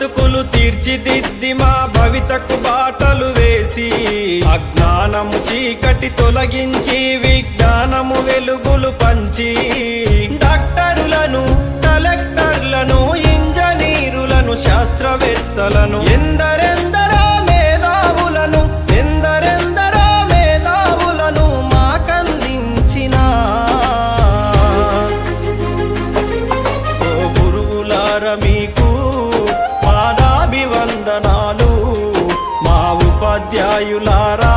బతుకులు తీర్చిదిద్ది మా భవితకు బాటలు వేసి అజ్ఞానము చీకటి తొలగించి విజ్ఞానము వెలుగులు పంచి డాక్టరులను కలెక్టర్లను ఇంజనీరులను శాస్త్రవేత్తలను ఎందరెందరో మేధావులను మాకందించిన ఓ గురువులార మీకు పాదాభివందనాలు మా ఉపాధ్యాయులారా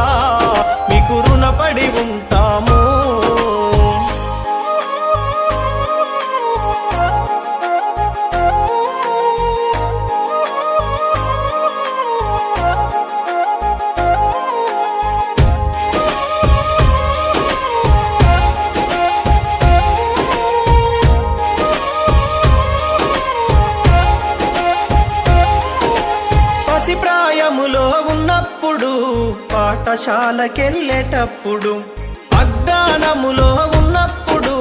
మీకు రుణపడి ఉంటాము ప్రాయములో ఉన్నప్పుడు పాఠశాలకెళ్ళేటప్పుడు అజ్ఞానములో ఉన్నప్పుడు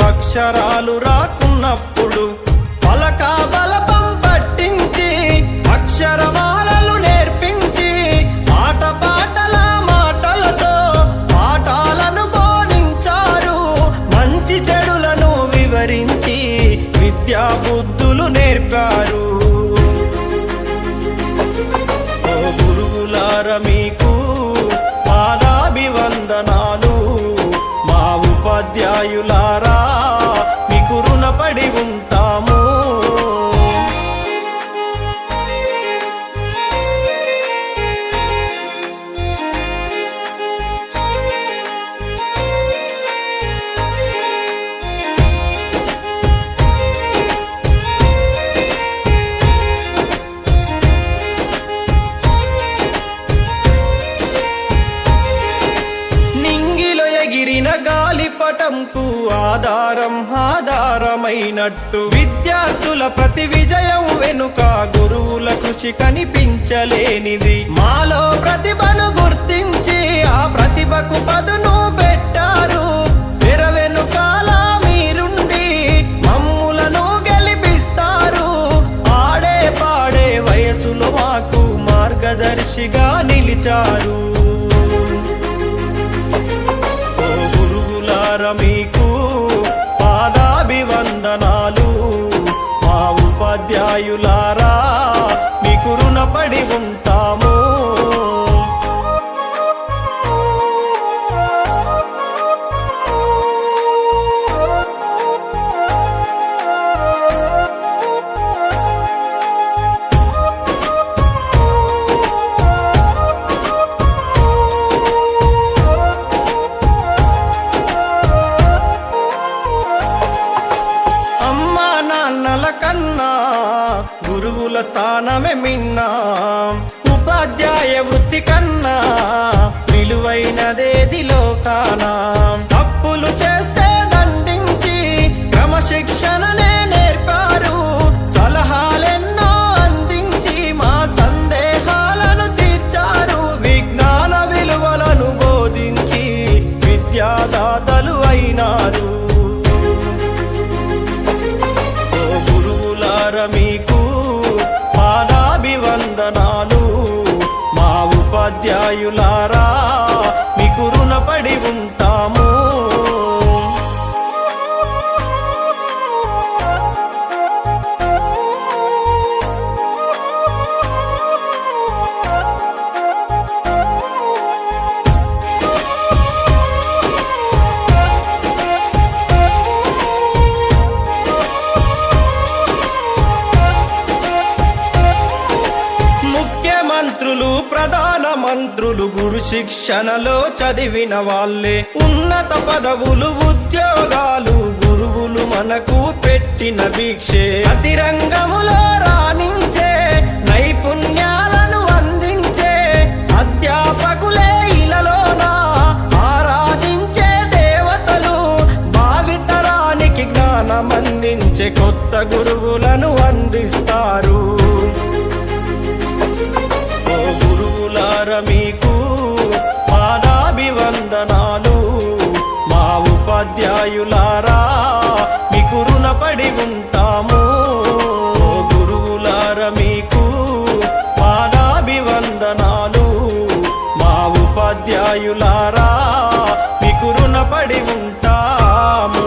అక్షరాలు రాకున్నప్పుడు పలక బలపం పట్టించి అక్షరమాలలు నేర్పించి పాటల మాటలతో పాఠాలను బోధించారు మంచి చెడులను వివరించి విద్యా బుద్ధులు నేర్పారు మీకు పాదాభివందనాలు మా ఉపాధ్యాయులారా మీకు రుణపడి ఉంటాము గాలిపటంకు ఆధారమైనట్టు విద్యార్థుల ప్రతి విజయం వెనుక గురువుల కృషి కనిపించలేనిది మాలో ప్రతిభను గుర్తించి ఆ ప్రతిభకు పదును పెట్టారు తెర వెనుకాల మీరుండి మమ్ములను గెలిపిస్తారు ఆడే పాడే వయసులో మాకు మార్గదర్శిగా నిలిచారు మీకు పాదాభివందనాలు మా ఉపాధ్యాయులారా మీకు రుణపడి ఉంటాము కన్నా గురువుల స్థానమే మిన్నా ఉపాధ్యాయ వృత్తి కన్నా విలువైనదేది లోకానా తప్పులు చేస్తే దండించి క్రమశిక్షణనే నేర్పారు సలహాలెన్నో అందించి మా సందేహాలను తీర్చారు విజ్ఞాన విలువలను బోధించి విద్యాదాతలు అయినారు మీకు పాదాభివందనాలు మా ఉపాధ్యాయులారా మీకు రుణపడి ఉంటాము ప్రధాన మంత్రులు గురు శిక్షణలో చదివిన వాళ్ళే ఉన్నత పదవులు ఉద్యోగాలు గురువులు మనకు పెట్టిన భిక్షే ప్రతి రంగములో రాణించే నైపుణ్యాలను అందించే అధ్యాపకులే ఇలలోన ఆరాధించే దేవతలు భావితరానికి జ్ఞానమందించే కొత్త గురువులను అందిస్తారు మీకు పాదాభివందనాలు మా ఉపాధ్యాయులారా మీకు రుణపడి ఉంటాము గురువులార మీకు మా ఉపాధ్యాయులారా మీకు రుణపడి ఉంటాము.